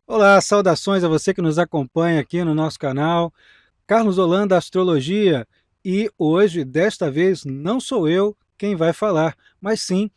Olá, saudações a você que nos acompanha aqui no nosso canal. Carlos Holanda Astrologia. E hoje, desta vez, não sou eu quem vai falar, mas sim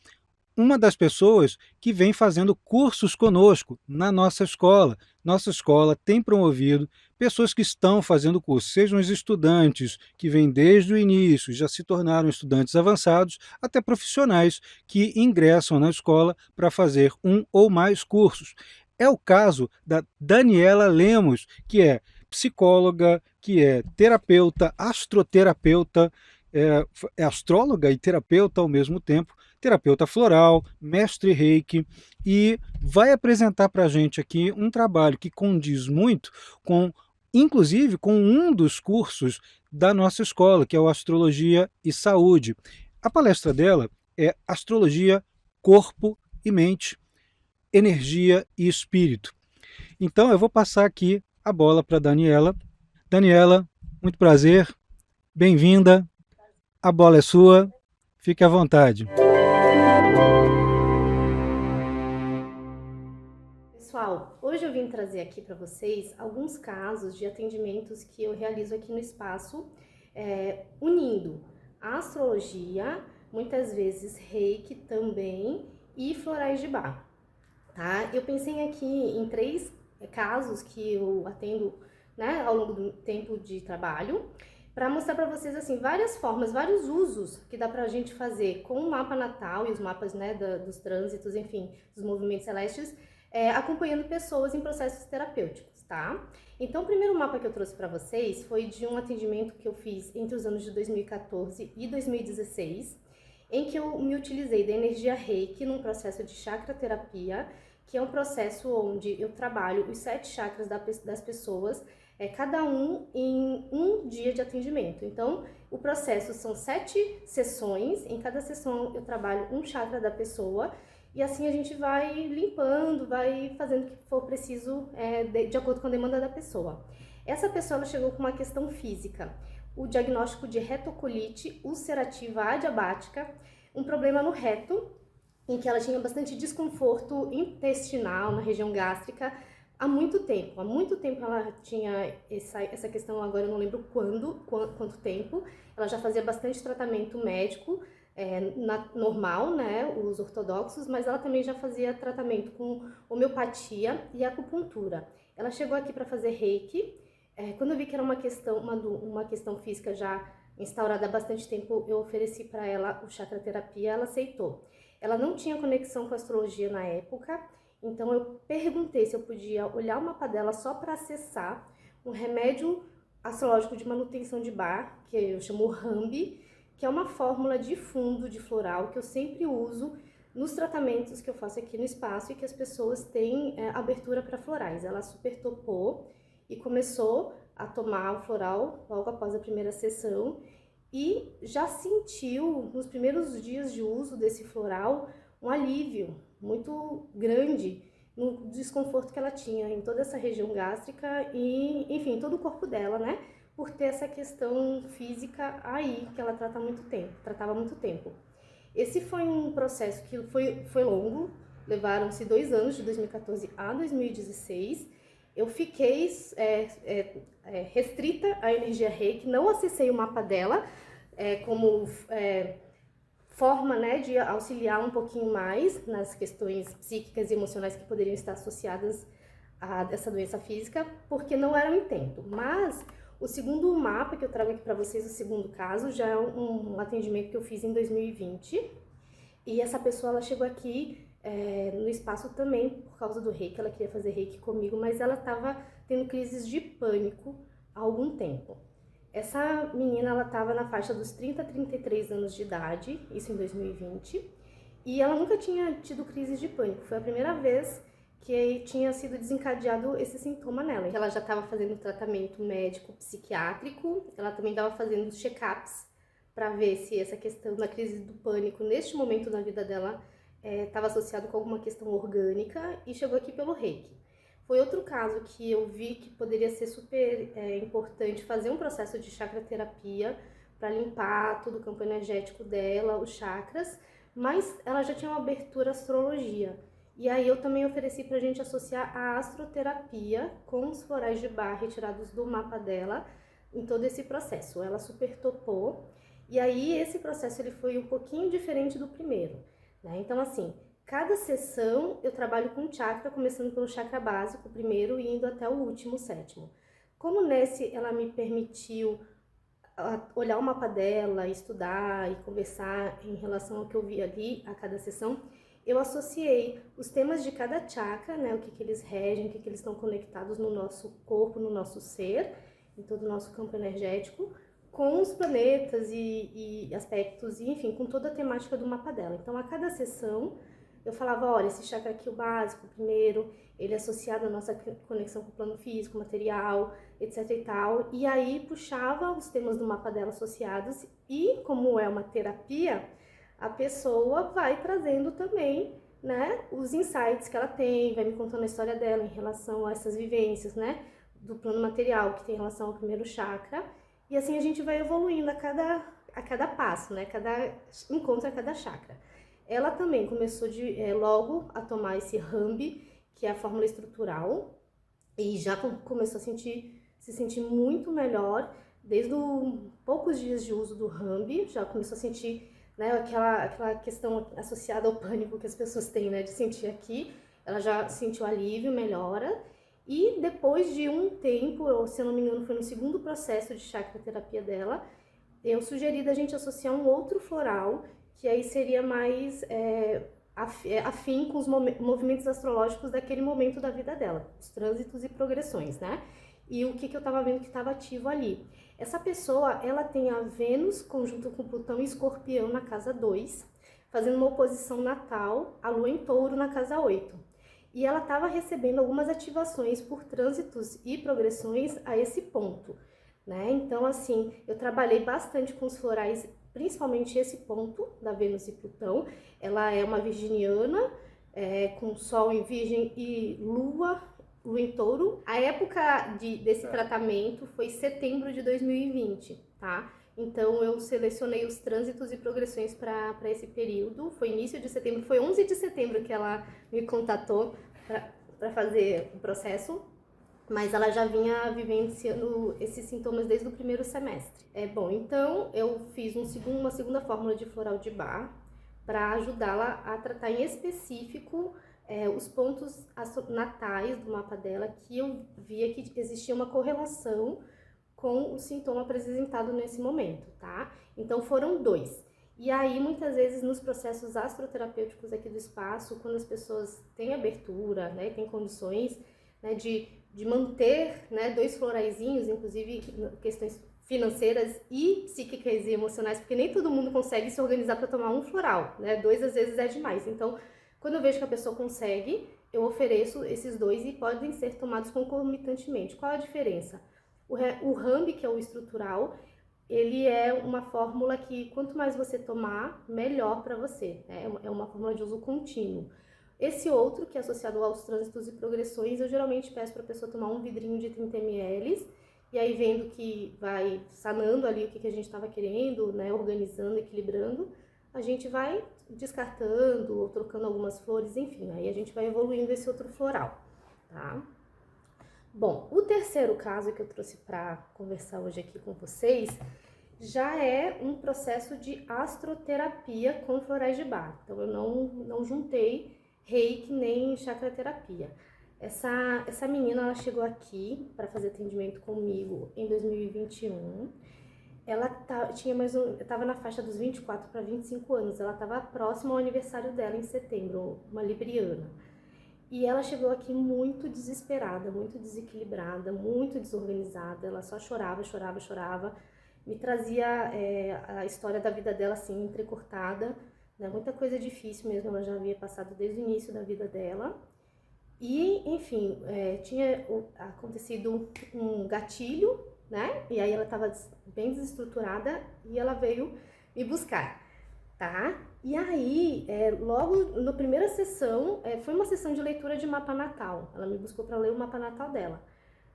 uma das pessoas que vem fazendo cursos conosco na nossa escola. Nossa escola tem promovido pessoas que estão fazendo curso, sejam os estudantes que vêm desde o início, já se tornaram estudantes avançados, até profissionais que ingressam na escola para fazer um ou mais cursos. É o caso da Daniela Lemos, que é psicóloga, que é terapeuta, astroterapeuta, é astróloga e terapeuta ao mesmo tempo, terapeuta floral, mestre Reiki, e vai apresentar para a gente aqui um trabalho que condiz muito com, inclusive, com um dos cursos da nossa escola, que é o Astrologia e Saúde. A palestra dela é Astrologia, Corpo e Mente, Energia e Espírito. Então eu vou passar aqui a bola para Daniela. Daniela, muito prazer, bem-vinda, a bola é sua, fique à vontade. Pessoal, hoje eu vim trazer aqui para vocês alguns casos de atendimentos que eu realizo aqui no espaço, unindo a astrologia, muitas vezes reiki também e florais de bar, tá? Eu pensei aqui em três casos que eu atendo, né, ao longo do tempo de trabalho, para mostrar para vocês assim várias formas, vários usos que dá para a gente fazer com o mapa natal e os mapas, né, dos trânsitos, enfim, dos movimentos celestes, acompanhando pessoas em processos terapêuticos, tá? Então, o primeiro mapa que eu trouxe para vocês foi de um atendimento que eu fiz entre os anos de 2014 e 2016, em que eu me utilizei da energia Reiki num processo de chakra terapia, que é um processo onde eu trabalho os 7 chakras das pessoas, cada um em um dia de atendimento. Então, o processo são 7 sessões, em cada sessão eu trabalho um chakra da pessoa, e assim a gente vai limpando, vai fazendo o que for preciso de acordo com a demanda da pessoa. Essa pessoa ela chegou com uma questão física, o diagnóstico de retocolite ulcerativa adiabática, um problema no reto, em que ela tinha bastante desconforto intestinal na região gástrica há muito tempo. Há muito tempo ela tinha essa questão, agora eu não lembro quanto tempo. Ela já fazia bastante tratamento médico, normal, né, os ortodoxos, mas ela também já fazia tratamento com homeopatia e acupuntura. Ela chegou aqui para fazer reiki. Quando eu vi que era uma questão física já instaurada há bastante tempo, eu ofereci para ela o chakra terapia, ela aceitou. Ela não tinha conexão com a astrologia na época, então eu perguntei se eu podia olhar o mapa dela só para acessar um remédio astrológico de manutenção de bar, que eu chamo Rambi, que é uma fórmula de fundo de floral que eu sempre uso nos tratamentos que eu faço aqui no espaço e que as pessoas têm abertura para florais. Ela super topou e começou a tomar o floral logo após a primeira sessão e já sentiu nos primeiros dias de uso desse floral um alívio muito grande no desconforto que ela tinha em toda essa região gástrica e, enfim, todo o corpo dela, né? Por ter essa questão física aí que ela tratava há muito tempo. Esse foi um processo que foi longo, levaram-se 2 anos, de 2014 a 2016. Eu fiquei restrita à energia reiki, não acessei o mapa dela como forma, né, de auxiliar um pouquinho mais nas questões psíquicas e emocionais que poderiam estar associadas a essa doença física, porque não era o intento. Mas o segundo mapa que eu trago aqui para vocês, o segundo caso, já é um atendimento que eu fiz em 2020. E essa pessoa, ela chegou aqui no espaço também por causa do reiki, ela queria fazer reiki comigo, mas ela estava tendo crises de pânico há algum tempo. Essa menina, ela estava na faixa dos 30 a 33 anos de idade, isso em 2020, e ela nunca tinha tido crises de pânico. Foi a primeira vez que tinha sido desencadeado esse sintoma nela. Ela já estava fazendo tratamento médico psiquiátrico, ela também estava fazendo check-ups para ver se essa questão da crise do pânico, neste momento da vida dela, estava associado com alguma questão orgânica, e chegou aqui pelo reiki. Foi outro caso que eu vi que poderia ser super importante fazer um processo de chakra terapia para limpar todo o campo energético dela, os chakras, mas ela já tinha uma abertura à astrologia. E aí eu também ofereci pra gente associar a astroterapia com os florais de Bach retirados do mapa dela em todo esse processo. Ela super topou. E aí esse processo ele foi um pouquinho diferente do primeiro, né? Então assim, cada sessão eu trabalho com chakra, começando pelo chakra básico primeiro e indo até o último, sétimo. Como nesse ela me permitiu olhar o mapa dela, estudar e conversar em relação ao que eu vi ali a cada sessão, eu associei os temas de cada chakra, né, o que eles regem, o que eles estão conectados no nosso corpo, no nosso ser, em todo o nosso campo energético, com os planetas e aspectos, e enfim, com toda a temática do mapa dela. Então, a cada sessão, eu falava, olha, esse chakra aqui, o básico, primeiro, ele é associado à nossa conexão com o plano físico, material, etc e tal, e aí puxava os temas do mapa dela associados, e como é uma terapia, a pessoa vai trazendo também, né, os insights que ela tem, vai me contando a história dela em relação a essas vivências, né, do plano material que tem relação ao primeiro chakra, e assim a gente vai evoluindo a cada passo, né, cada encontro a cada chakra. Ela também começou logo a tomar esse Rambi, que é a fórmula estrutural, e já começou a se sentir muito melhor, desde os poucos dias de uso do Rambi, já começou a sentir, né, aquela questão associada ao pânico que as pessoas têm, né, de sentir aqui, ela já sentiu alívio, melhora, e depois de um tempo, se eu não me engano foi no segundo processo de chakra terapia dela, eu sugeri da gente associar um outro floral, que aí seria mais afim com os movimentos astrológicos daquele momento da vida dela, os trânsitos e progressões, né? E o que eu tava vendo que estava ativo ali. Essa pessoa, ela tem a Vênus conjunto com Plutão e Escorpião na casa 2, fazendo uma oposição natal, a Lua em Touro na casa 8. E ela estava recebendo algumas ativações por trânsitos e progressões a esse ponto, né? Então, assim, eu trabalhei bastante com os florais, principalmente esse ponto da Vênus e Plutão. Ela é uma virginiana, com Sol em Virgem e Lua em Touro. A época desse tratamento foi setembro de 2020, tá? Então eu selecionei os trânsitos e progressões para esse período. Foi início de setembro, foi 11 de setembro que ela me contatou para fazer o processo. Mas ela já vinha vivenciando esses sintomas desde o primeiro semestre. Bom, então eu fiz uma segunda fórmula de floral de Bach para ajudá-la a tratar em específico os pontos natais do mapa dela, que eu via que existia uma correlação com o sintoma apresentado nesse momento, tá? Então foram 2. E aí, muitas vezes, nos processos astroterapêuticos aqui do espaço, quando as pessoas têm abertura, né, têm condições, né, de manter, né, 2 floraizinhos, inclusive questões financeiras e psíquicas e emocionais, porque nem todo mundo consegue se organizar para tomar um floral, né? 2 às vezes é demais. Então, quando eu vejo que a pessoa consegue, eu ofereço esses 2 e podem ser tomados concomitantemente. Qual a diferença? O Rambi, que é o estrutural, ele é uma fórmula que quanto mais você tomar, melhor para você, né? É uma fórmula de uso contínuo. Esse outro, que é associado aos trânsitos e progressões, eu geralmente peço para a pessoa tomar um vidrinho de 30 ml, e aí vendo que vai sanando ali o que a gente estava querendo, né, organizando, equilibrando, a gente vai descartando ou trocando algumas flores, enfim, aí a gente vai evoluindo esse outro floral, tá? Bom, o terceiro caso que eu trouxe para conversar hoje aqui com vocês já é um processo de astroterapia com florais de Bach. Então eu não juntei reiki nem chakra terapia. Essa menina, ela chegou aqui para fazer atendimento comigo em 2021. Ela estava na faixa dos 24 para 25 anos. Ela estava próxima ao aniversário dela em setembro, uma libriana. E ela chegou aqui muito desesperada, muito desequilibrada, muito desorganizada. Ela só chorava, chorava, chorava. Me trazia a história da vida dela assim, entrecortada, né? Muita coisa difícil mesmo, ela já havia passado desde o início da vida dela. E, enfim, tinha acontecido um gatilho, né? E aí ela estava bem desestruturada e ela veio me buscar, tá? E aí, logo na primeira sessão, foi uma sessão de leitura de mapa natal. Ela me buscou para ler o mapa natal dela.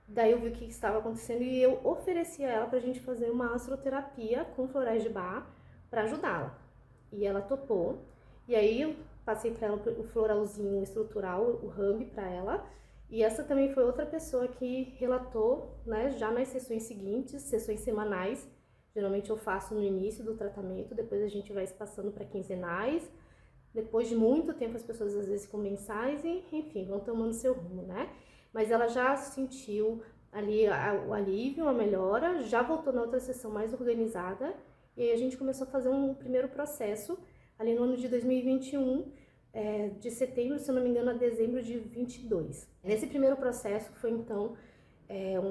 Daí eu vi o que estava acontecendo e eu ofereci a ela pra gente fazer uma astroterapia com florais de Bach para ajudá-la. E ela topou. E aí eu passei para ela o floralzinho estrutural, o Rambi para ela. E essa também foi outra pessoa que relatou, né, já nas sessões seguintes, sessões semanais. Geralmente eu faço no início do tratamento, depois a gente vai passando para quinzenais. Depois de muito tempo as pessoas às vezes ficam mensais e, enfim, vão tomando seu rumo, né? Mas ela já sentiu ali o alívio, a melhora, já voltou na outra sessão mais organizada. E aí a gente começou a fazer um primeiro processo ali no ano de 2021, de setembro, se eu não me engano, a dezembro de 22. Nesse primeiro processo foi então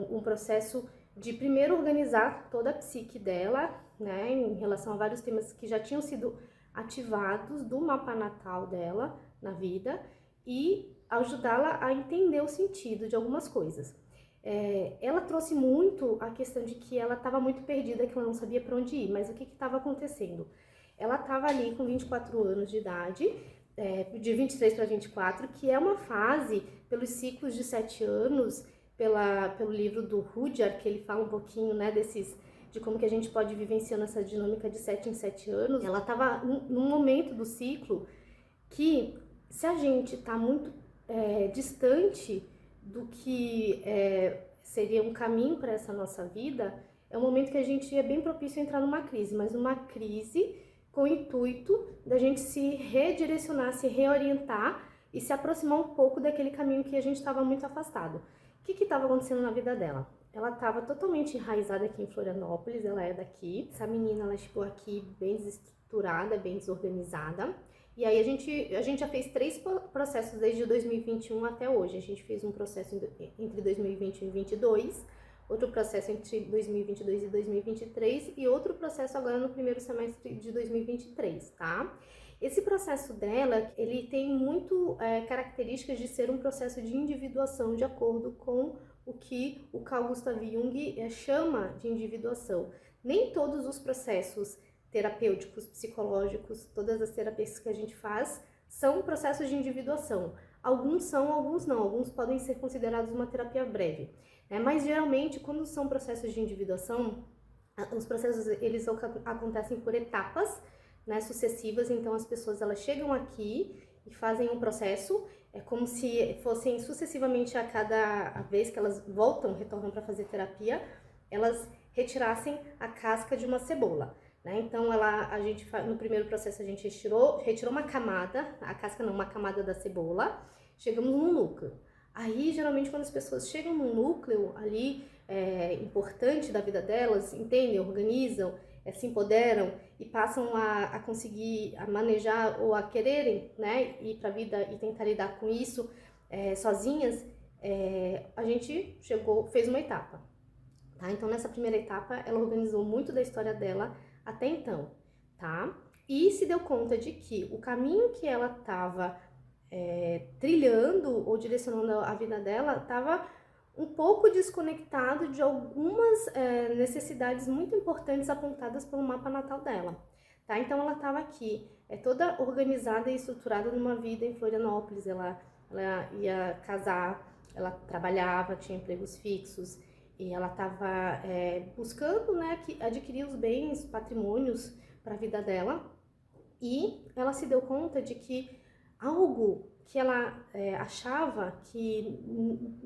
um processo de primeiro organizar toda a psique dela, né, em relação a vários temas que já tinham sido ativados do mapa natal dela na vida e ajudá-la a entender o sentido de algumas coisas. Ela trouxe muito a questão de que ela estava muito perdida, que ela não sabia para onde ir, mas o que estava acontecendo? Ela estava ali com 24 anos de idade, de 23 para 24, que é uma fase, pelos ciclos de 7 anos, pelo livro do Rudyard, que ele fala um pouquinho, né, de como que a gente pode vivenciando essa dinâmica de 7 em 7 anos. Ela estava num momento do ciclo que, se a gente está muito distante do que seria um caminho para essa nossa vida, é um momento que a gente é bem propício a entrar numa crise, mas numa crise com o intuito da gente se redirecionar, se reorientar e se aproximar um pouco daquele caminho que a gente estava muito afastado. O que estava acontecendo na vida dela? Ela estava totalmente enraizada aqui em Florianópolis, ela é daqui. Essa menina, ela chegou aqui bem desestruturada, bem desorganizada. E aí a gente já fez 3 processos desde 2021 até hoje. A gente fez um processo entre 2021 e 2022, outro processo entre 2022 e 2023 e outro processo agora no primeiro semestre de 2023, tá? Esse processo dela, ele tem muito características de ser um processo de individuação de acordo com o que o Carl Gustav Jung chama de individuação. Nem todos os processos terapêuticos, psicológicos, todas as terapias que a gente faz são processos de individuação. Alguns são, alguns não. Alguns podem ser considerados uma terapia breve. Mas geralmente, quando são processos de individuação, os processos eles acontecem por etapas, né, sucessivas. Então as pessoas elas chegam aqui e fazem um processo, é como se fossem sucessivamente a cada vez que elas retornam para fazer terapia, elas retirassem a casca de uma cebola. Né? Então no primeiro processo a gente retirou uma camada, a casca não, uma camada da cebola, chegamos num núcleo. Aí geralmente quando as pessoas chegam num núcleo ali importante da vida delas, entendem, organizam, se empoderam e passam a conseguir a manejar ou a quererem, né, ir para a vida e tentar lidar com isso sozinhas, a gente fez uma etapa. Tá? Então nessa primeira etapa ela organizou muito da história dela até então, tá? E se deu conta de que o caminho que ela estava trilhando ou direcionando a vida dela estava um pouco desconectado de algumas necessidades muito importantes apontadas pelo mapa natal dela, tá? Então ela estava aqui, toda organizada e estruturada numa vida em Florianópolis, ela ia casar, ela trabalhava, tinha empregos fixos, e ela estava buscando, né, adquirir os bens, patrimônios para a vida dela, e ela se deu conta de que algo que ela achava que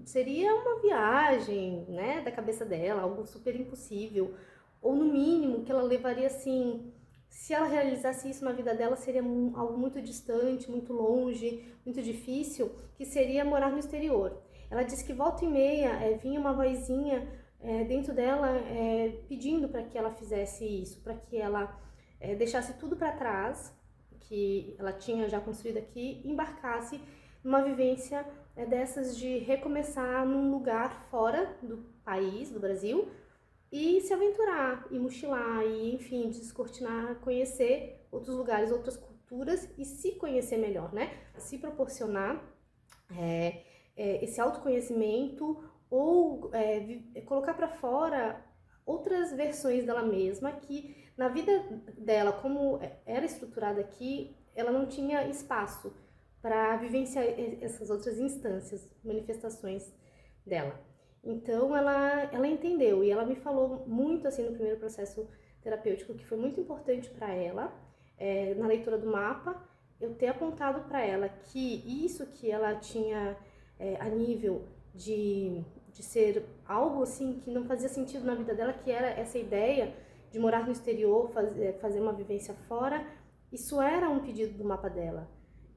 seria uma viagem, né, da cabeça dela, algo super impossível, ou no mínimo que ela levaria assim, se ela realizasse isso na vida dela, seria algo muito distante, muito longe, muito difícil, que seria morar no exterior. Ela disse que volta e meia vinha uma vozinha dentro dela pedindo para que ela fizesse isso, para que ela deixasse tudo para trás, que ela tinha já construído aqui, e embarcasse numa vivência dessas de recomeçar num lugar fora do país, do Brasil, e se aventurar, e mochilar, e enfim, descortinar, conhecer outros lugares, outras culturas e se conhecer melhor, né? Se proporcionar esse autoconhecimento ou colocar para fora outras versões dela mesma que na vida dela, como era estruturada aqui, ela não tinha espaço para vivenciar essas outras instâncias, manifestações dela. Então ela entendeu e ela me falou muito assim no primeiro processo terapêutico que foi muito importante para ela na leitura do mapa, eu ter apontado para ela que isso que ela tinha a nível de ser algo assim que não fazia sentido na vida dela, que era essa ideia de morar no exterior, fazer uma vivência fora, isso era um pedido do mapa dela.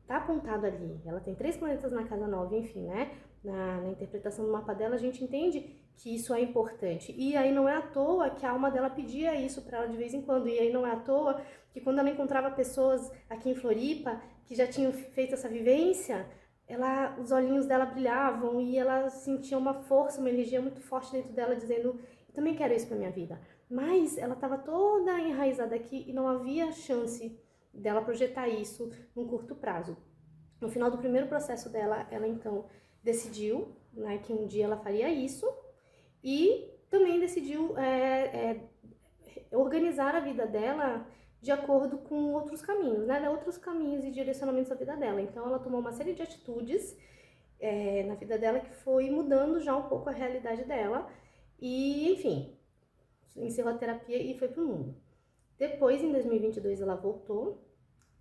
Tá apontado ali. Ela tem 3 planetas na casa 9, enfim, né? Na interpretação do mapa dela, a gente entende que isso é importante. E aí não é à toa que a alma dela pedia isso para ela de vez em quando. E aí não é à toa que quando ela encontrava pessoas aqui em Floripa que já tinham feito essa vivência, os olhinhos dela brilhavam e ela sentia uma força, uma energia muito forte dentro dela, dizendo: eu também quero isso para minha vida. Mas ela estava toda enraizada aqui e não havia chance dela projetar isso num curto prazo. No final do primeiro processo dela, ela então decidiu, né, que um dia ela faria isso e também decidiu organizar a vida dela de acordo com outros caminhos, né, outros caminhos e direcionamentos da vida dela. Então ela tomou uma série de atitudes na vida dela que foi mudando já um pouco a realidade dela e, enfim, encerrou a terapia e foi pro mundo. Depois, em 2022, ela voltou,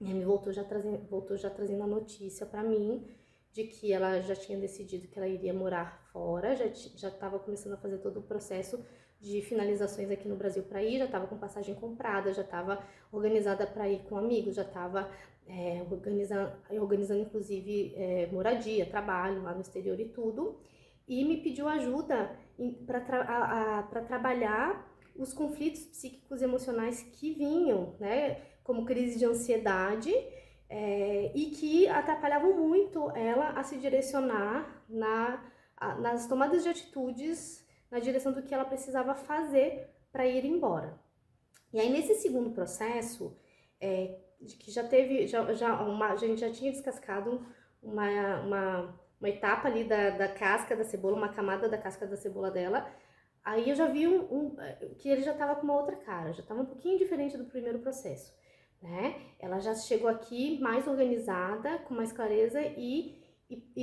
e voltou já trazendo a notícia para mim de que ela já tinha decidido que ela iria morar fora, já estava começando a fazer todo o processo de finalizações aqui no Brasil para ir, já estava com passagem comprada, já estava organizada para ir com amigos, já estava organizando inclusive moradia, trabalho lá no exterior e tudo, e me pediu ajuda para trabalhar os conflitos psíquicos e emocionais que vinham, né, como crise de ansiedade, e que atrapalhavam muito ela a se direcionar nas tomadas de atitudes, na direção do que ela precisava fazer para ir embora. E aí, nesse segundo processo, que já teve, a gente já tinha descascado uma etapa ali da casca da cebola, uma camada da casca da cebola dela. Aí eu já vi que ele já estava com uma outra cara, já estava um pouquinho diferente do primeiro processo, né? Ela já chegou aqui mais organizada, com mais clareza e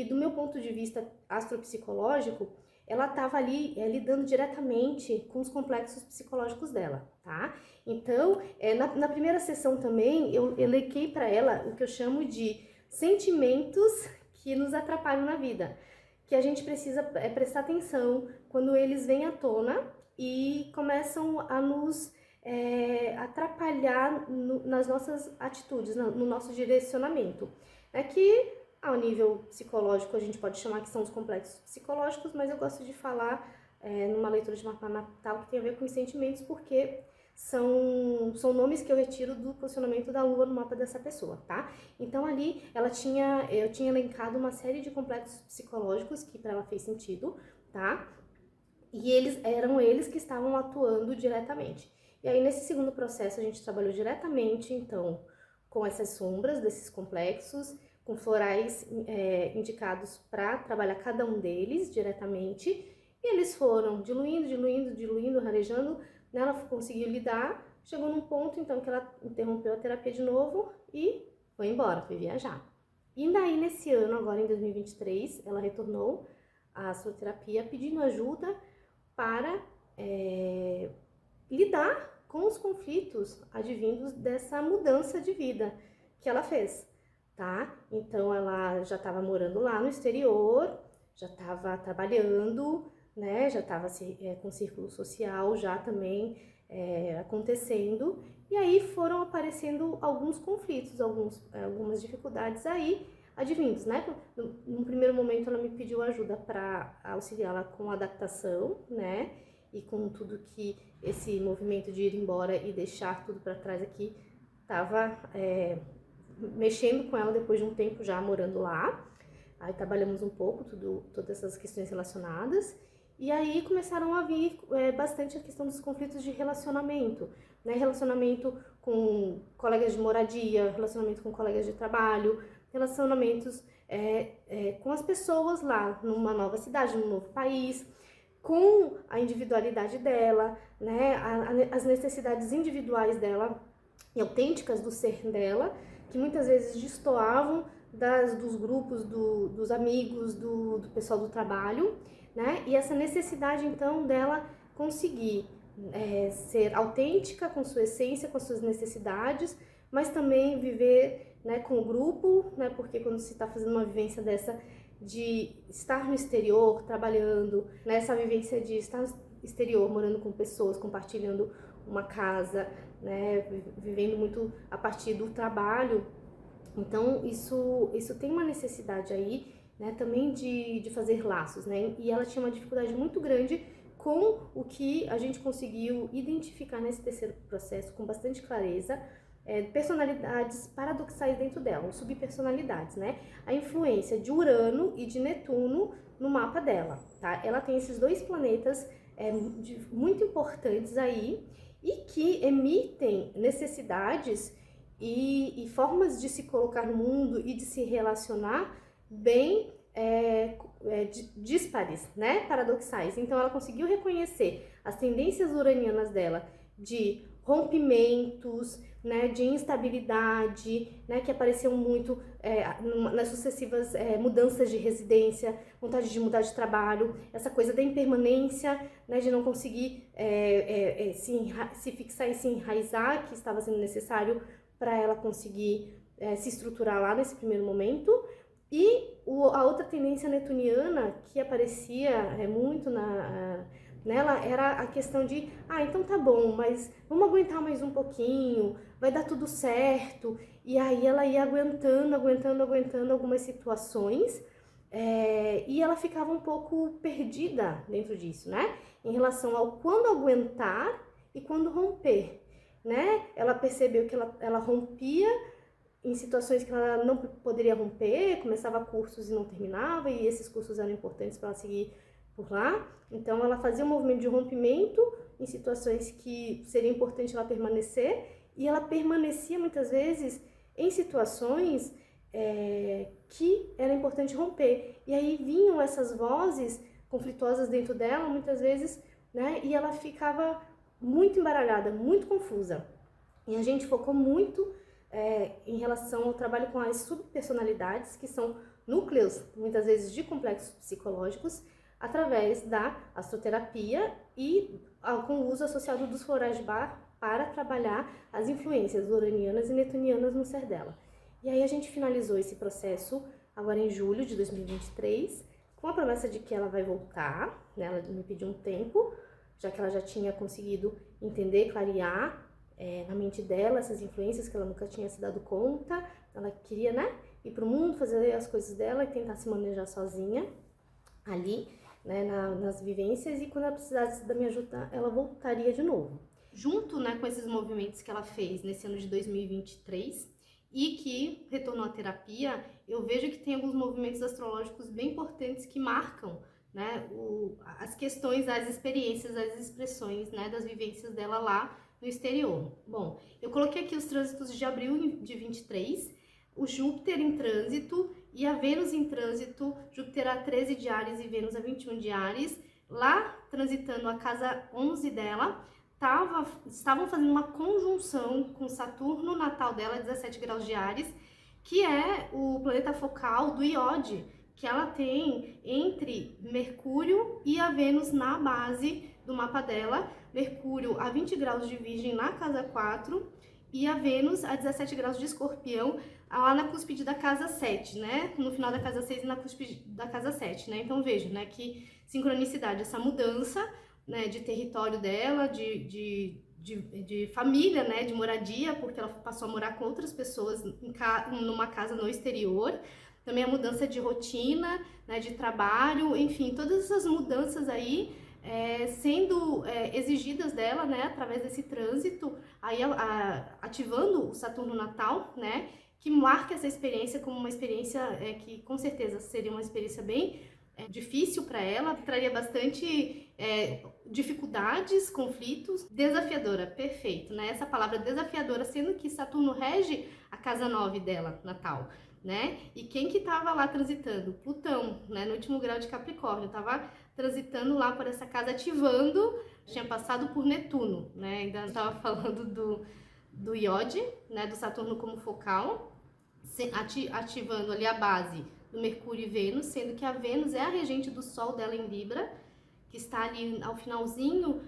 do meu ponto de vista astropsicológico, ela estava ali lidando diretamente com os complexos psicológicos dela, tá? Então, na primeira sessão também, eu elenquei para ela o que eu chamo de sentimentos que nos atrapalham na vida, que a gente precisa prestar atenção quando eles vêm à tona e começam a nos atrapalhar nas nossas atitudes, no nosso direcionamento. Que ao nível psicológico a gente pode chamar que são os complexos psicológicos, mas eu gosto de falar numa leitura de mapa natal que tem a ver com os sentimentos, porque são nomes que eu retiro do posicionamento da Lua no mapa dessa pessoa, tá? Então ali eu tinha elencado uma série de complexos psicológicos que para ela fez sentido, tá? E eram eles que estavam atuando diretamente. E aí nesse segundo processo a gente trabalhou diretamente, então, com essas sombras desses complexos, com florais indicados para trabalhar cada um deles diretamente, e eles foram diluindo, rarejando. Ela conseguiu lidar, chegou num ponto então que ela interrompeu a terapia de novo e foi embora, foi viajar. E daí nesse ano, agora em 2023, ela retornou à sua terapia pedindo ajuda para lidar com os conflitos advindos dessa mudança de vida que ela fez, tá? Então ela já estava morando lá no exterior, já estava trabalhando, né, já estava com círculo social já também acontecendo, e aí foram aparecendo alguns conflitos, algumas dificuldades aí advindos, né? No primeiro momento ela me pediu ajuda para auxiliá-la com a adaptação, né, e com tudo que esse movimento de ir embora e deixar tudo para trás aqui estava mexendo com ela depois de um tempo já morando lá. Aí trabalhamos um pouco todas essas questões relacionadas. E aí começaram a vir bastante a questão dos conflitos de relacionamento, né? Relacionamento com colegas de moradia, relacionamento com colegas de trabalho, relacionamentos com as pessoas lá numa nova cidade, num novo país, com a individualidade dela, né? As necessidades individuais dela e autênticas do ser dela, que muitas vezes destoavam dos grupos, dos amigos, do pessoal do trabalho, né? E essa necessidade, então, dela conseguir ser autêntica com sua essência, com suas necessidades, mas também viver né, com o grupo, né, porque quando se está fazendo uma vivência dessa de estar no exterior, trabalhando, né, essa vivência de estar no exterior, morando com pessoas, compartilhando uma casa, né, vivendo muito a partir do trabalho. Então, isso tem uma necessidade aí, né, também de fazer laços, né, e ela tinha uma dificuldade muito grande com o que a gente conseguiu identificar nesse terceiro processo com bastante clareza, personalidades paradoxais dentro dela, subpersonalidades, né, a influência de Urano e de Netuno no mapa dela, tá? Ela tem esses dois planetas muito importantes aí e que emitem necessidades e formas de se colocar no mundo e de se relacionar bem díspares, né, paradoxais. Então ela conseguiu reconhecer as tendências uranianas dela de rompimentos, né, de instabilidade, né, que apareciam muito nas sucessivas mudanças de residência, vontade de mudar de trabalho, essa coisa da impermanência, né, de não conseguir se fixar e se enraizar, que estava sendo necessário para ela conseguir se estruturar lá nesse primeiro momento. E a outra tendência netuniana que aparecia muito nela era a questão de, então tá bom, mas vamos aguentar mais um pouquinho, vai dar tudo certo. E aí ela ia aguentando algumas situações, e ela ficava um pouco perdida dentro disso, né? Em relação ao quando aguentar e quando romper, né? Ela percebeu que ela rompia em situações que ela não poderia romper, começava cursos e não terminava, e esses cursos eram importantes para ela seguir por lá. Então ela fazia um movimento de rompimento em situações que seria importante ela permanecer, e ela permanecia muitas vezes em situações que era importante romper. E aí vinham essas vozes conflituosas dentro dela, muitas vezes, né? E ela ficava muito embaralhada, muito confusa. E a gente focou muito em relação ao trabalho com as subpersonalidades, que são núcleos, muitas vezes, de complexos psicológicos, através da astroterapia e com o uso associado dos florais de Bach para trabalhar as influências uranianas e netunianas no ser dela. E aí a gente finalizou esse processo agora em julho de 2023, com a promessa de que ela vai voltar, né? Ela me pediu um tempo, já que ela já tinha conseguido entender, clarear na mente dela essas influências que ela nunca tinha se dado conta. Ela queria, né, ir pro mundo, fazer as coisas dela e tentar se manejar sozinha ali, né, nas vivências, e quando ela precisasse da minha ajuda, ela voltaria de novo. Junto, né, com esses movimentos que ela fez nesse ano de 2023 e que retornou à terapia, eu vejo que tem alguns movimentos astrológicos bem importantes que marcam, né, as questões, as experiências, as expressões, né, das vivências dela lá no exterior. Bom, eu coloquei aqui os trânsitos de abril de 23, o Júpiter em trânsito e a Vênus em trânsito, Júpiter a 13 de Áries e Vênus a 21 de Áries, lá transitando a casa 11 dela, estavam fazendo uma conjunção com Saturno natal dela, 17 graus de Áries, que é o planeta focal do Iode, que ela tem entre Mercúrio e a Vênus na base do mapa dela, Mercúrio a 20 graus de Virgem na casa 4 e a Vênus a 17 graus de Escorpião, lá na cúspide da casa 7, né? No final da casa 6 e na cúspide da casa 7, né? Então veja, né, que sincronicidade, essa mudança, né, de território dela, de família, né, de moradia, porque ela passou a morar com outras pessoas numa casa no exterior. Também a mudança de rotina, né, de trabalho, enfim, todas essas mudanças aí sendo exigidas dela, né, através desse trânsito, aí ativando o Saturno natal, né, que marca essa experiência como uma experiência que com certeza seria uma experiência bem difícil para ela, traria bastante dificuldades, conflitos, desafiadora, perfeito, né? Essa palavra desafiadora, sendo que Saturno rege a casa 9 dela, natal, né? E quem que estava lá transitando? Plutão, né? No último grau de Capricórnio, estava transitando lá por essa casa, ativando, tinha passado por Netuno, né? Ainda estava falando do Iode, né? Do Saturno como focal, ativando ali a base do Mercúrio e Vênus, sendo que a Vênus é a regente do Sol dela em Libra, que está ali ao finalzinho,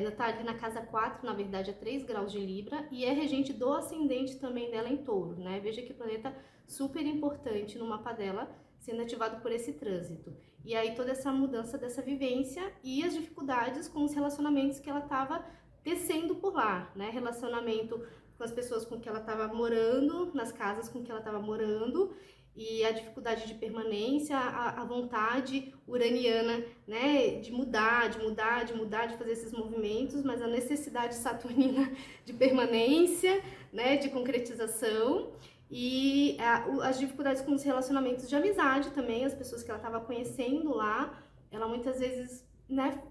está ali na casa 4, na verdade é 3 graus de Libra, e é regente do ascendente também dela em Touro, né? Veja que planeta super importante no mapa dela, sendo ativado por esse trânsito. E aí toda essa mudança dessa vivência e as dificuldades com os relacionamentos que ela estava tecendo por lá, né? Relacionamento com as pessoas com que ela estava morando, nas casas com que ela estava morando, e a dificuldade de permanência, a vontade uraniana, né, de mudar, de fazer esses movimentos, mas a necessidade saturnina de permanência, né, de concretização, e as dificuldades com os relacionamentos de amizade também, as pessoas que ela estava conhecendo lá, ela muitas vezes, né,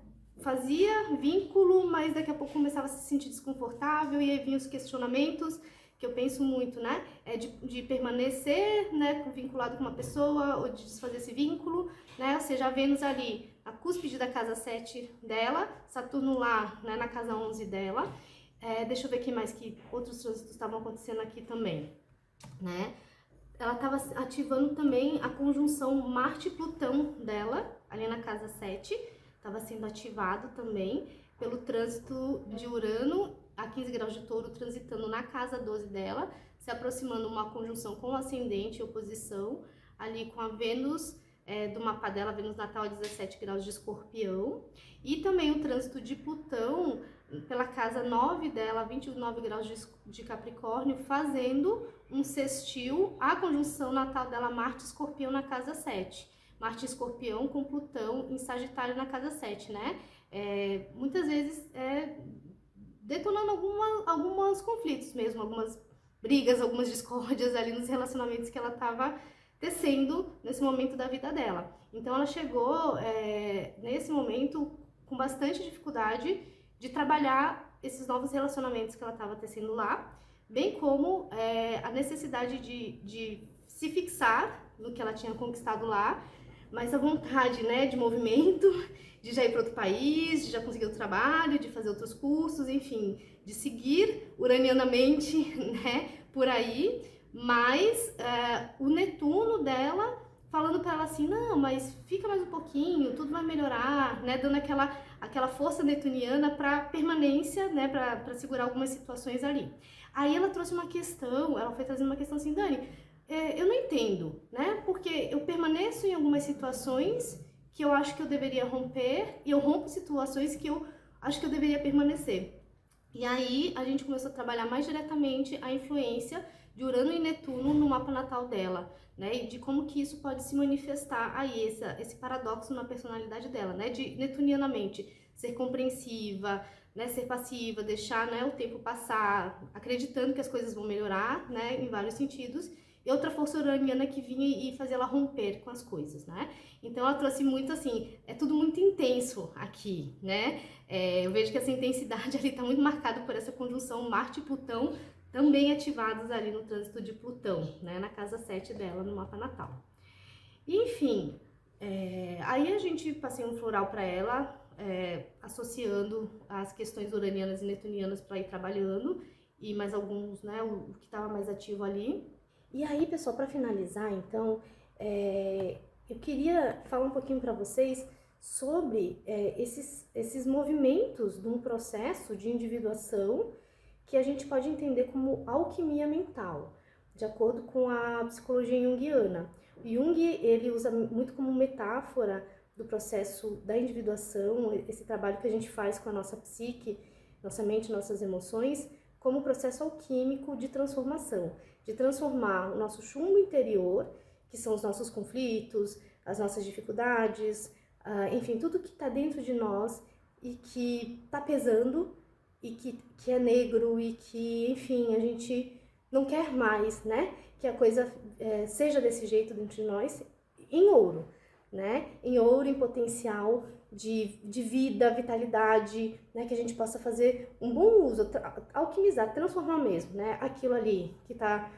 fazia vínculo, mas daqui a pouco começava a se sentir desconfortável, e aí vinham os questionamentos, que eu penso muito, né, de permanecer, né, vinculado com uma pessoa, ou de desfazer esse vínculo, né, ou seja, a Vênus ali, a cúspide da casa 7 dela, Saturno lá, né, na casa 11 dela. Deixa eu ver aqui mais que outros trânsitos estavam acontecendo aqui também, né. Ela estava ativando também a conjunção Marte-Plutão dela, ali na casa 7, estava sendo ativado também pelo trânsito de Urano a 15 graus de Touro, transitando na casa 12 dela, se aproximando uma conjunção com o ascendente e oposição, ali com a Vênus do mapa dela, Vênus natal a 17 graus de Escorpião, e também o trânsito de Plutão pela casa 9 dela, 29 graus de Capricórnio, fazendo um sextil à conjunção natal dela, Marte-Escorpião na casa 7. Marte-Escorpião com Plutão em Sagitário na casa 7, né? Muitas vezes detonando alguns conflitos mesmo, algumas brigas, algumas discórdias ali nos relacionamentos que ela estava tecendo nesse momento da vida dela. Então ela chegou nesse momento com bastante dificuldade de trabalhar esses novos relacionamentos que ela estava tecendo lá, bem como a necessidade de se fixar no que ela tinha conquistado lá, mas a vontade, né, de movimento, de já ir para outro país, de já conseguir outro trabalho, de fazer outros cursos, enfim, de seguir uranianamente, né, por aí, mas o Netuno dela falando para ela assim, não, mas fica mais um pouquinho, tudo vai melhorar, né, dando aquela força netuniana para permanência, né, para segurar algumas situações ali. Aí ela trouxe uma questão, ela foi trazendo uma questão assim, Dani, eu não entendo, né, porque eu permaneço em algumas situações que eu acho que eu deveria romper, e eu rompo situações que eu acho que eu deveria permanecer. E aí a gente começou a trabalhar mais diretamente a influência de Urano e Netuno no mapa natal dela, né, e de como que isso pode se manifestar aí, esse paradoxo na personalidade dela, né, de netunianamente ser compreensiva, né, ser passiva, deixar, né, o tempo passar, acreditando que as coisas vão melhorar, né, em vários sentidos, e outra força uraniana que vinha e fazia ela romper com as coisas, né? Então ela trouxe muito assim, é tudo muito intenso aqui, né? Eu vejo que essa intensidade ali está muito marcada por essa conjunção Marte e Plutão, também ativados ali no trânsito de Plutão, né? Na casa 7 dela, no mapa natal. Enfim, aí a gente passei um floral para ela, associando as questões uranianas e netunianas para ir trabalhando, e mais alguns, né? O que estava mais ativo ali. E aí, pessoal, para finalizar, então, eu queria falar um pouquinho para vocês sobre esses movimentos de um processo de individuação que a gente pode entender como alquimia mental, de acordo com a psicologia junguiana. O Jung, ele usa muito como metáfora do processo da individuação, esse trabalho que a gente faz com a nossa psique, nossa mente, nossas emoções, como processo alquímico de transformação, de transformar o nosso chumbo interior, que são os nossos conflitos, as nossas dificuldades, enfim, tudo que está dentro de nós e que está pesando e que é negro e que, enfim, a gente não quer mais, né? Que a coisa seja desse jeito dentro de nós, em ouro, né? Em ouro, em potencial de vida, vitalidade, né? Que a gente possa fazer um bom uso, alquimizar, transformar mesmo, né? Aquilo ali que está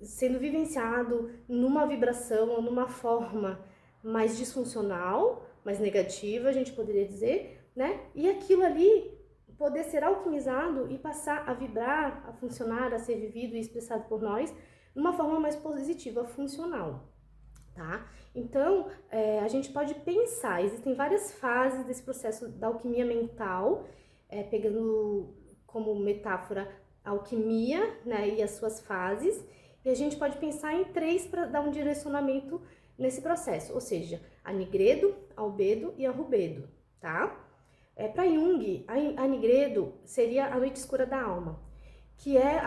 sendo vivenciado numa vibração ou numa forma mais disfuncional, mais negativa, a gente poderia dizer, né? E aquilo ali poder ser alquimizado e passar a vibrar, a funcionar, a ser vivido e expressado por nós de uma forma mais positiva, funcional, tá? Então, a gente pode pensar, existem várias fases desse processo da alquimia mental, pegando como metáfora a alquimia, né, e as suas fases, e a gente pode pensar em 3 para dar um direcionamento nesse processo, ou seja, a nigredo, a albedo e a rubedo, tá? Para Jung, a nigredo seria a noite escura da alma, que é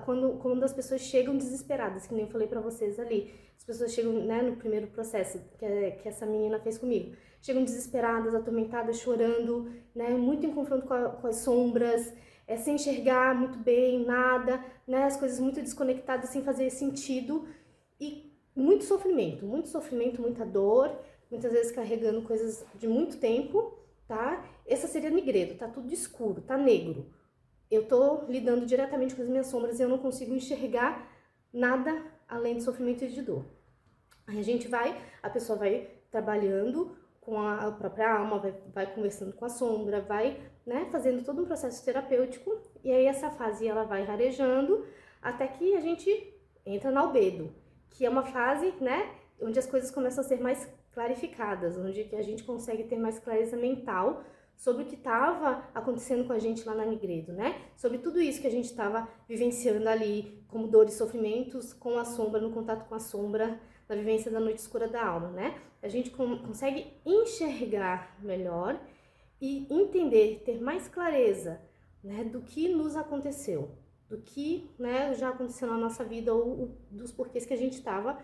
quando as pessoas chegam desesperadas, que nem eu falei pra vocês ali. As pessoas chegam, né, no primeiro processo que essa menina fez comigo. Chegam desesperadas, atormentadas, chorando, né, muito em confronto com as sombras, sem enxergar muito bem nada, né, as coisas muito desconectadas, sem fazer sentido. E muito sofrimento, muita dor, muitas vezes carregando coisas de muito tempo, tá? Essa seria nigredo, tá tudo escuro, tá negro. Eu tô lidando diretamente com as minhas sombras e eu não consigo enxergar nada além de sofrimento e de dor. Aí a pessoa vai trabalhando com a própria alma, vai conversando com a sombra, vai, né, fazendo todo um processo terapêutico, e aí essa fase ela vai rarejando até que a gente entra no albedo, que é uma fase, né, onde as coisas começam a ser mais clarificadas, onde a gente consegue ter mais clareza mental sobre o que estava acontecendo com a gente lá na Nigredo, né? Sobre tudo isso que a gente estava vivenciando ali, como dores e sofrimentos, com a sombra, no contato com a sombra, na vivência da noite escura da alma, né? A gente consegue enxergar melhor e entender, ter mais clareza, né, do que nos aconteceu, do que, né, já aconteceu na nossa vida ou dos porquês que a gente estava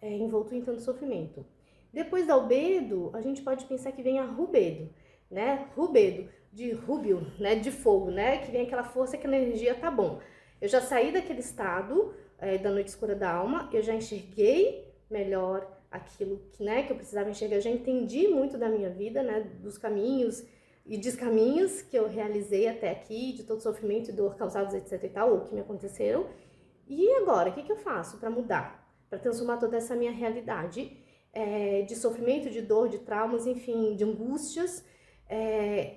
envolto em tanto sofrimento. Depois da albedo, a gente pode pensar que vem a rubedo, né? Rubedo, de rúbio, né? De fogo, né? Que vem aquela força, aquela energia, tá bom. Eu já saí daquele estado da noite escura da alma, eu já enxerguei melhor aquilo que, né, que eu precisava enxergar, eu já entendi muito da minha vida, né? Dos caminhos e descaminhos que eu realizei até aqui, de todo sofrimento e dor causados, etc e tal, ou que me aconteceram. E agora, o que eu faço para mudar? Para transformar toda essa minha realidade de sofrimento, de dor, de traumas, enfim, de angústias,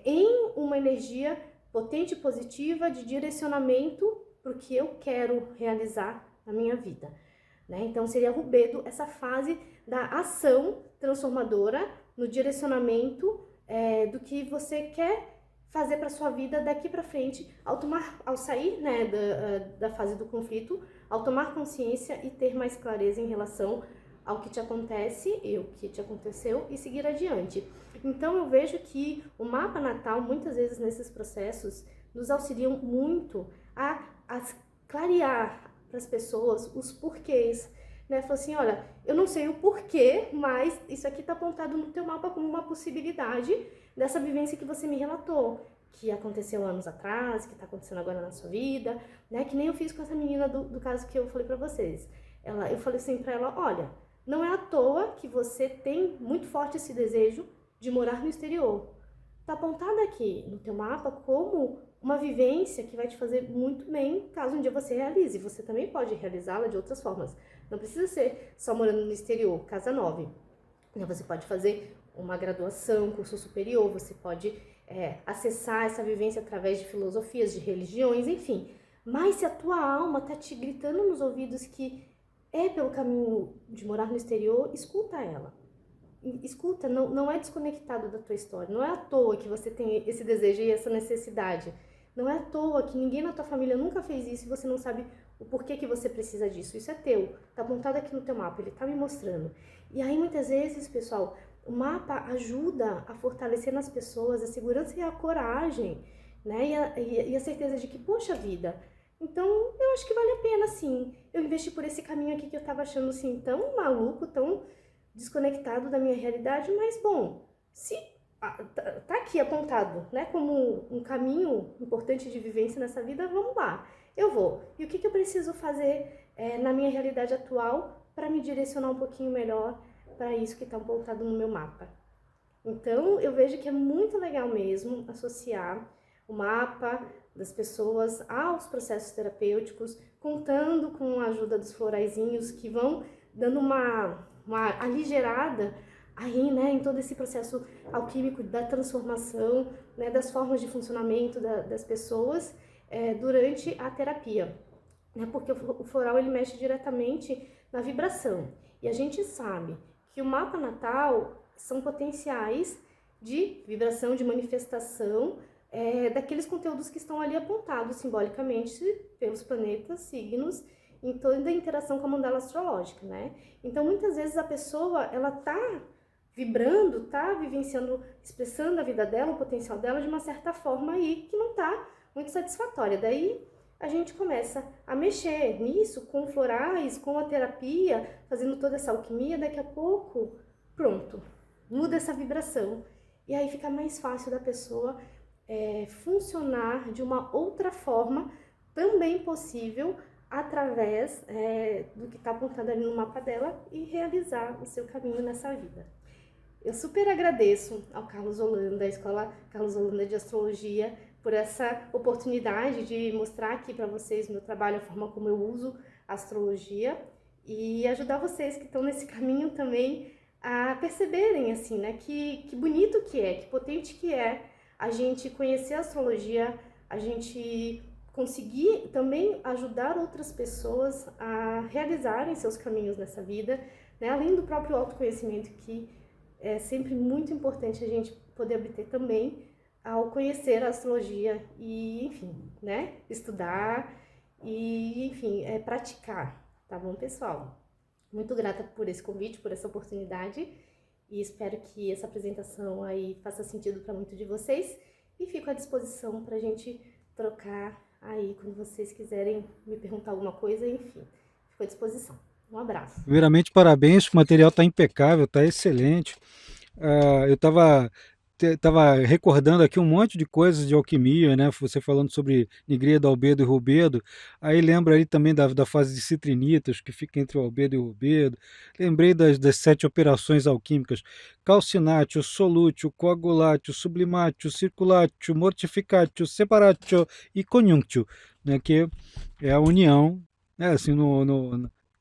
em uma energia potente e positiva de direcionamento para o que eu quero realizar na minha vida, né? Então seria rubedo, essa fase da ação transformadora no direcionamento do que você quer fazer para sua vida daqui para frente, ao sair, né, da fase do conflito, ao tomar consciência e ter mais clareza em relação ao que te acontece e o que te aconteceu e seguir adiante. Então eu vejo que o mapa natal, muitas vezes nesses processos, nos auxiliam muito a clarear para as pessoas os porquês, né? Falar assim, olha, eu não sei o porquê, mas isso aqui está apontado no teu mapa como uma possibilidade dessa vivência que você me relatou, que aconteceu anos atrás, que está acontecendo agora na sua vida, né? Que nem eu fiz com essa menina do caso que eu falei para vocês. Eu falei assim para ela, olha, não é à toa que você tem muito forte esse desejo de morar no exterior. Está apontado aqui no teu mapa como uma vivência que vai te fazer muito bem caso um dia você realize. Você também pode realizá-la de outras formas. Não precisa ser só morando no exterior, casa 9. Você pode fazer uma graduação, um curso superior, você pode acessar essa vivência através de filosofias, de religiões, enfim. Mas se a tua alma está te gritando nos ouvidos que é pelo caminho de morar no exterior, escuta ela. Escuta, não é desconectado da tua história. Não é à toa que você tem esse desejo e essa necessidade. Não é à toa que ninguém na tua família nunca fez isso e você não sabe o porquê que você precisa disso. Isso é teu. Tá apontado aqui no teu mapa, ele tá me mostrando. E aí, muitas vezes, pessoal, o mapa ajuda a fortalecer nas pessoas a segurança e a coragem, né? E a certeza de que, poxa vida, então eu acho que vale a pena, sim. Eu investi por esse caminho aqui que eu tava achando, assim, tão maluco, tão desconectado da minha realidade, mas, bom, se tá aqui apontado, né, como um caminho importante de vivência nessa vida, vamos lá, eu vou. E o que eu preciso fazer na minha realidade atual para me direcionar um pouquinho melhor para isso que está apontado no meu mapa? Então, eu vejo que é muito legal mesmo associar o mapa das pessoas aos processos terapêuticos, contando com a ajuda dos floraizinhos que vão dando uma aligerada aí, né, em todo esse processo alquímico da transformação, né, das formas de funcionamento das pessoas durante a terapia, né, porque o floral ele mexe diretamente na vibração. E a gente sabe que o mapa natal são potenciais de vibração, de manifestação daqueles conteúdos que estão ali apontados simbolicamente pelos planetas, signos, em toda a interação com a mandala astrológica, né? Então, muitas vezes a pessoa, ela tá vibrando, tá vivenciando, expressando a vida dela, o potencial dela de uma certa forma aí que não tá muito satisfatória. Daí a gente começa a mexer nisso com florais, com a terapia, fazendo toda essa alquimia, daqui a pouco, pronto, muda essa vibração. E aí fica mais fácil da pessoa funcionar de uma outra forma, também possível, através do que está apontado ali no mapa dela e realizar o seu caminho nessa vida. Eu super agradeço ao Carlos Holanda, à Escola Carlos Holanda de Astrologia, por essa oportunidade de mostrar aqui para vocês o meu trabalho, a forma como eu uso a astrologia e ajudar vocês que estão nesse caminho também a perceberem, assim, né, que bonito que é, que potente que é a gente conhecer a astrologia, a gente conseguir também ajudar outras pessoas a realizarem seus caminhos nessa vida, né, além do próprio autoconhecimento, que é sempre muito importante a gente poder obter também ao conhecer a astrologia e, enfim, né, estudar e, enfim, praticar, tá bom, pessoal? Muito grata por esse convite, por essa oportunidade e espero que essa apresentação aí faça sentido para muitos de vocês e fico à disposição para a gente trocar aí quando vocês quiserem me perguntar alguma coisa, enfim, fico à disposição. Um abraço. Primeiramente, parabéns, o material está impecável, está excelente. Eu estava recordando aqui um monte de coisas de alquimia, né? Você falando sobre nigredo, albedo e rubedo. Aí lembro aí também da fase de citrinitas, que fica entre o albedo e o rubedo. Lembrei das 7 operações alquímicas: calcinatio, solútil, coagulatio, sublimatio, circulatio, mortificatio, separatio e conjunctio, né? Que é a união, né? Assim,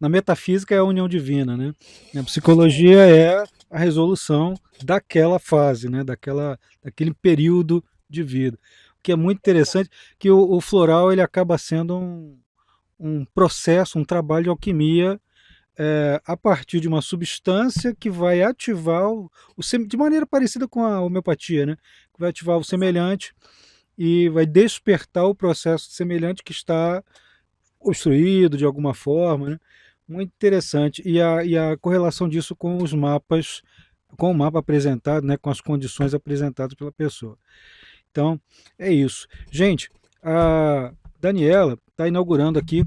na metafísica é a união divina, né? Na psicologia é a resolução daquela fase, né? Daquele período de vida. O que é muito interessante, que o floral ele acaba sendo um processo, um trabalho de alquimia a partir de uma substância que vai ativar de maneira parecida com a homeopatia, né? Que vai ativar o semelhante e vai despertar o processo semelhante que está obstruído de alguma forma, né? Muito interessante. E a correlação disso com os mapas, com o mapa apresentado, né, com as condições apresentadas pela pessoa. Então, é isso. Gente, a Daniela está inaugurando aqui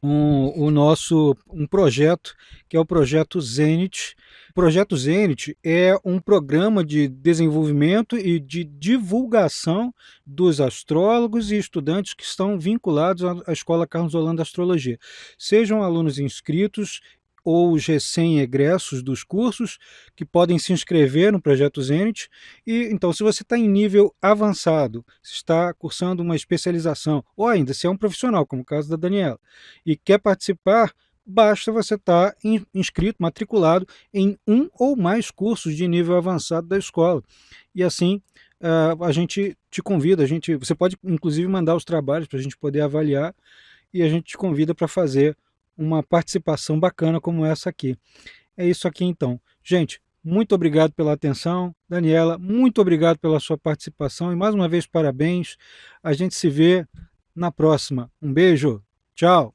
um projeto, que é o Projeto Zenit. O Projeto Zenit é um programa de desenvolvimento e de divulgação dos astrólogos e estudantes que estão vinculados à Escola Carlos Holanda Astrologia. Sejam alunos inscritos ou os recém-egressos dos cursos que podem se inscrever no Projeto Zenit. E então, se você está em nível avançado, se está cursando uma especialização, ou ainda se é um profissional, como o caso da Daniela, e quer participar, basta você estar inscrito, matriculado em um ou mais cursos de nível avançado da escola. E assim, a gente te convida, você pode inclusive mandar os trabalhos para a gente poder avaliar, e a gente te convida para fazer uma participação bacana como essa aqui. É isso aqui então. Gente, muito obrigado pela atenção. Daniela, muito obrigado pela sua participação e mais uma vez parabéns. A gente se vê na próxima. Um beijo. Tchau.